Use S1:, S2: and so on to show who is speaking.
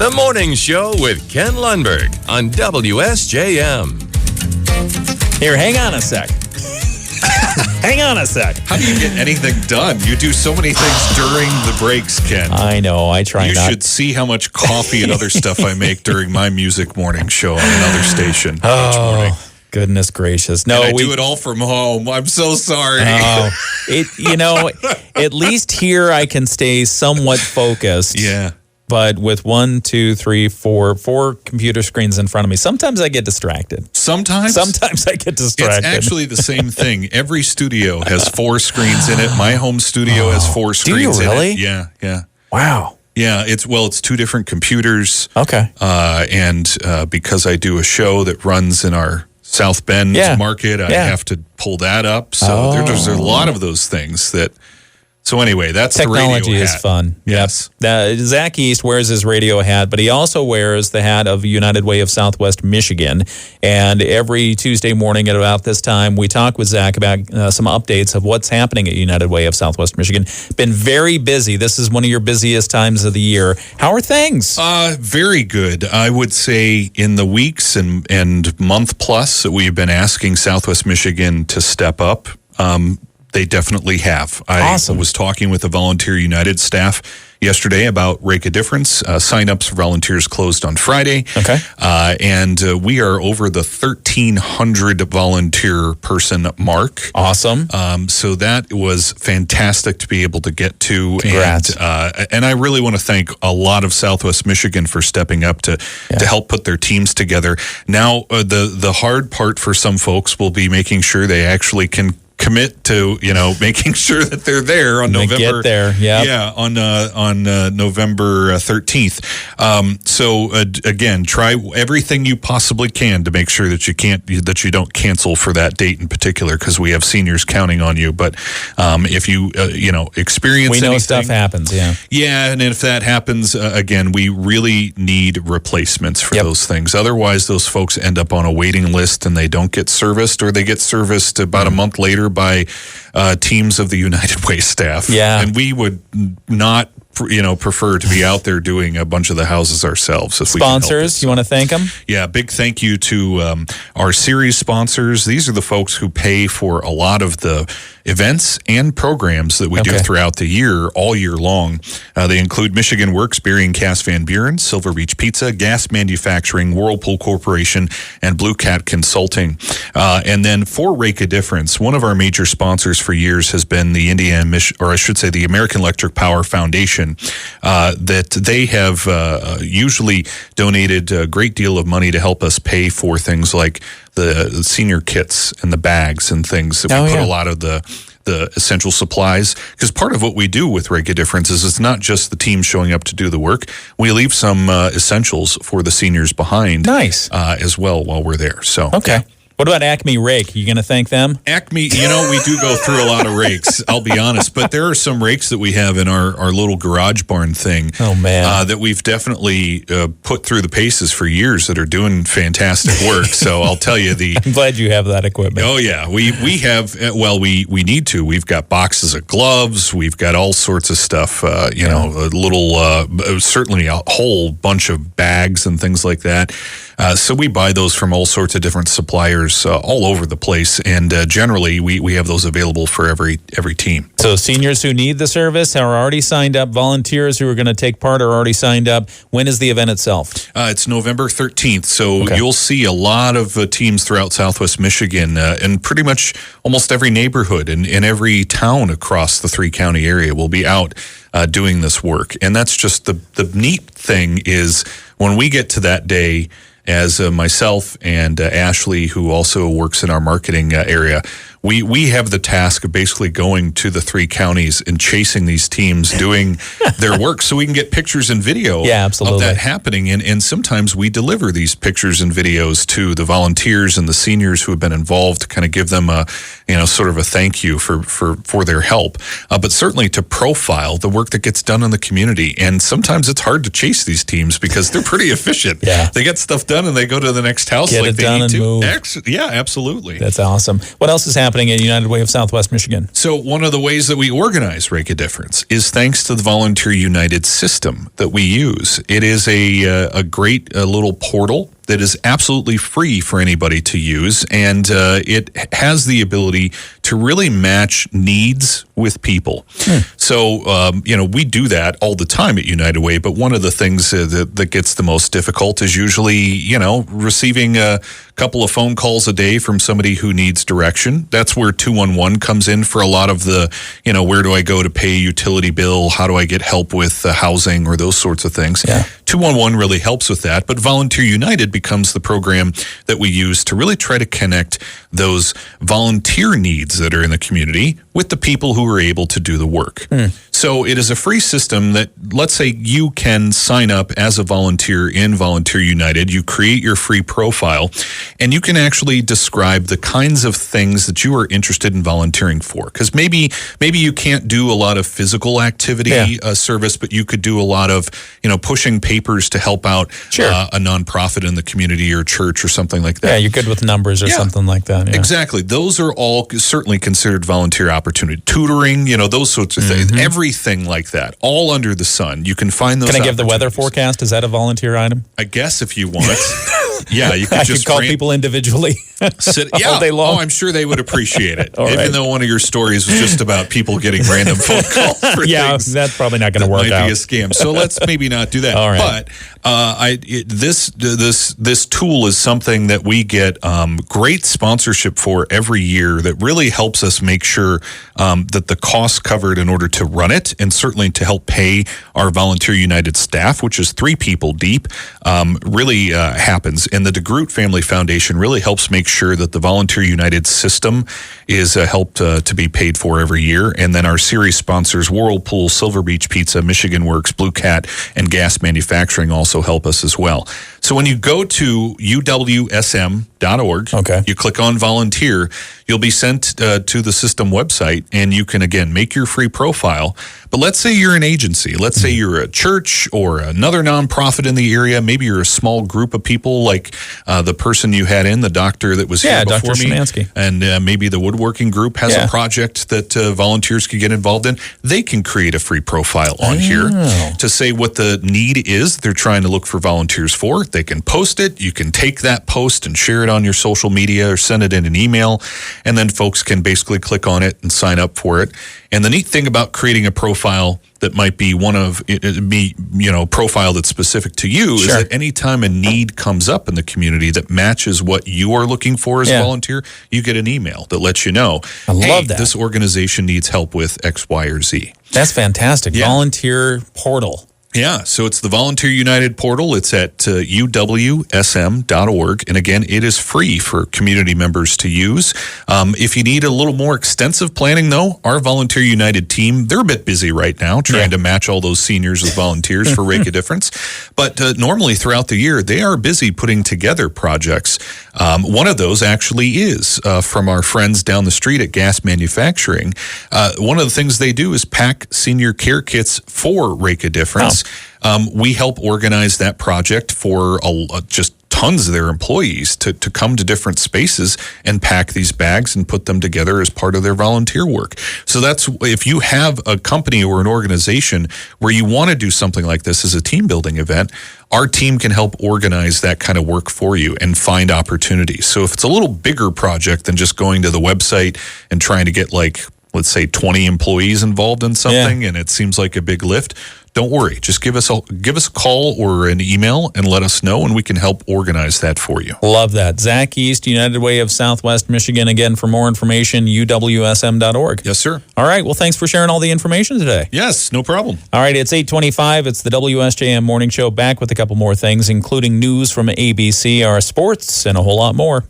S1: The Morning Show with Ken Lundberg on WSJM.
S2: Here, hang on a sec. Hang on a sec.
S3: How do you get anything done? You do so many things during the breaks, Ken.
S2: I know. I try
S3: You
S2: not.
S3: should see how much coffee and other stuff I make during my music morning show on another station each morning.
S2: Oh, goodness gracious. No,
S3: And I do it all from home. I'm so sorry.
S2: At least here I can stay somewhat focused.
S3: Yeah.
S2: But with 4 computer screens in front of me, sometimes I get distracted.
S3: Sometimes
S2: I get distracted.
S3: it's actually the same thing. Every studio has 4 screens in it. My home studio has 4 screens
S2: really?
S3: in it. Yeah.
S2: Wow.
S3: Yeah, it's 2 different computers.
S2: Okay.
S3: And because I do a show that runs in our South Bend market, I have to pull that up. So there's a lot of those things that. So anyway, that's
S2: technology
S3: the radio
S2: is
S3: hat.
S2: fun.
S3: Yes.
S2: Zach East wears his radio hat, but he also wears the hat of United Way of Southwest Michigan. And every Tuesday morning at about this time, we talk with Zach about some updates of what's happening at United Way of Southwest Michigan. Been very busy. This is one of your busiest times of the year. How are things?
S3: Very good. I would say in the weeks and month plus that we've been asking Southwest Michigan to step up, they definitely have.
S2: Awesome.
S3: I was talking with the Volunteer United staff yesterday about Rake a Difference. Sign-ups for volunteers closed on Friday.
S2: Okay.
S3: And we are over the 1,300 volunteer person mark.
S2: Awesome.
S3: So that was fantastic to be able to get to.
S2: Congrats.
S3: And I really want to thank a lot of Southwest Michigan for stepping up to help put their teams together. Now, the hard part for some folks will be making sure they actually can commit to making sure that they're there on November.
S2: Get there,
S3: on November 13th. So again, try everything you possibly can to make sure that you don't cancel for that date in particular, because we have seniors counting on you. But if you experience
S2: we know
S3: anything,
S2: stuff happens. Yeah,
S3: and if that happens again, we really need replacements for those things. Otherwise, those folks end up on a waiting list and they don't get serviced, or they get serviced about a month later by teams of the United Way staff.
S2: Yeah.
S3: And we would not prefer to be out there doing a bunch of the houses ourselves. If
S2: sponsors, you want to thank them?
S3: Yeah, big thank you to our series sponsors. These are the folks who pay for a lot of the events and programs that we do throughout the year, all year long. They include Michigan Works, Berry and Cass Van Buren, Silver Beach Pizza, Gas Manufacturing, Whirlpool Corporation, and Blue Cat Consulting. And then for Rake a Difference, one of our major sponsors for years has been the the American Electric Power Foundation. That they have usually donated a great deal of money to help us pay for things like the senior kits and the bags and things that we put a lot of the essential supplies. Because part of what we do with Rake a Difference is it's not just the team showing up to do the work. We leave some essentials for the seniors behind.
S2: Nice.
S3: As well while we're there. So
S2: okay. What about Acme Rake? You going to thank them?
S3: Acme, we do go through a lot of rakes, I'll be honest. But there are some rakes that we have in our little garage barn thing.
S2: Oh, man.
S3: That we've definitely put through the paces for years that are doing fantastic work. So I'll tell you
S2: I'm glad you have that equipment.
S3: Oh, yeah. We have, we need to. We've got boxes of gloves. We've got all sorts of stuff, a little, certainly a whole bunch of bags and things like that. So we buy those from all sorts of different suppliers all over the place, and generally we have those available for every team.
S2: So seniors who need the service are already signed up. Volunteers who are going to take part are already signed up. When is the event itself?
S3: It's November 13th, so you'll see a lot of teams throughout Southwest Michigan, and pretty much almost every neighborhood and in every town across the 3-county area will be out doing this work. And that's just the neat thing is when we get to that day, as myself and Ashley, who also works in our marketing area, we have the task of basically going to the 3 counties and chasing these teams doing their work so we can get pictures and video of that happening. And sometimes we deliver these pictures and videos to the volunteers and the seniors who have been involved to kind of give them a, sort of a thank you for their help. But certainly to profile the work that gets done in the community. And sometimes it's hard to chase these teams because they're pretty efficient. They get stuff done and they go to the next house
S2: Get
S3: like
S2: it
S3: they
S2: done
S3: need
S2: and
S3: to.
S2: move.
S3: Yeah, absolutely.
S2: That's awesome. What else is happening happening at United Way of Southwest Michigan?
S3: So one of the ways that we organize Rake a Difference is thanks to the Volunteer United system that we use. It is a great little portal that is absolutely free for anybody to use, and it has the ability to really match needs with people. So, we do that all the time at United Way, but one of the things that gets the most difficult is usually, receiving a couple of phone calls a day from somebody who needs direction. That's where 211 comes in for a lot of the, where do I go to pay a utility bill? How do I get help with housing or those sorts of things?
S2: Yeah.
S3: 211 really helps with that, but Volunteer United becomes the program that we use to really try to connect those volunteer needs that are in the community with the people who are able to do the work. So it is a free system that, let's say you can sign up as a volunteer in Volunteer United. You create your free profile, and you can actually describe the kinds of things that you are interested in volunteering for. Because maybe you can't do a lot of physical activity service, but you could do a lot of, pushing papers to help out a nonprofit in the community or church or something like that.
S2: Yeah, you're good with numbers or something like that. Yeah.
S3: Exactly. Those are all certainly considered volunteer opportunity. Tutoring, those sorts of things. Everything like that. All under the sun. You can find those.
S2: Can I give the weather forecast? Is that a volunteer item?
S3: I guess if you want. Yeah, you could
S2: I
S3: just
S2: could call people individually all day long.
S3: Oh, I'm sure they would appreciate it.
S2: Even
S3: though one of your stories was just about people getting random phone calls for things.
S2: That's probably not going to work out.
S3: Might be a scam. So let's maybe not do that.
S2: All right.
S3: But this tool is something that we get great sponsorship for every year that really helps us make sure that the costs covered in order to run it, and certainly to help pay our Volunteer United staff, which is 3 people deep, really happens. And the DeGroot Family Foundation really helps make sure that the Volunteer United system is helped to be paid for every year. And then our series sponsors, Whirlpool, Silver Beach Pizza, Michigan Works, Blue Cat, and Gas Manufacturing also help us as well. So when you go to uwsm.org, you click on volunteer, you'll be sent to the system website, and you can, again, make your free profile. But let's say you're an agency. Let's say you're a church or another nonprofit in the area. Maybe you're a small group of people, like the person you had in, the doctor that was here before
S2: Dr.
S3: me.
S2: Szymanski.
S3: And maybe the woodworking group has a project that volunteers could get involved in. They can create a free profile on here to say what the need is they're trying to look for volunteers for. They can post it. You can take that post and share it on your social media or send it in an email, and then folks can basically click on it and sign up for it. And the neat thing about creating a profile that might be profile that's specific to you is that anytime a need comes up in the community that matches what you are looking for as a volunteer, you get an email that lets you know,
S2: I love that.
S3: This organization needs help with X, Y, or Z.
S2: That's fantastic. Volunteer portal.
S3: Yeah, so it's the Volunteer United portal. It's at uwsm.org. And again, it is free for community members to use. If you need a little more extensive planning, though, our Volunteer United team, they're a bit busy right now trying to match all those seniors with volunteers for Rake a Difference. But normally throughout the year, they are busy putting together projects. One of those actually is from our friends down the street at Gas Manufacturing. One of the things they do is pack senior care kits for Rake a Difference. We help organize that project for just tons of their employees to come to different spaces and pack these bags and put them together as part of their volunteer work. So that's, if you have a company or an organization where you want to do something like this as a team building event, our team can help organize that kind of work for you and find opportunities. So if it's a little bigger project than just going to the website and trying to get, like, let's say 20 employees involved in something and it seems like a big lift, don't worry. Just give us a call or an email and let us know, and we can help organize that for you.
S2: Love that. Zach East, United Way of Southwest Michigan. Again, for more information, uwsm.org.
S3: Yes, sir.
S2: All right. Well, thanks for sharing all the information today.
S3: Yes, no problem.
S2: All right. It's 8:25. It's the WSJM Morning Show, back with a couple more things, including news from ABC, our sports, and a whole lot more.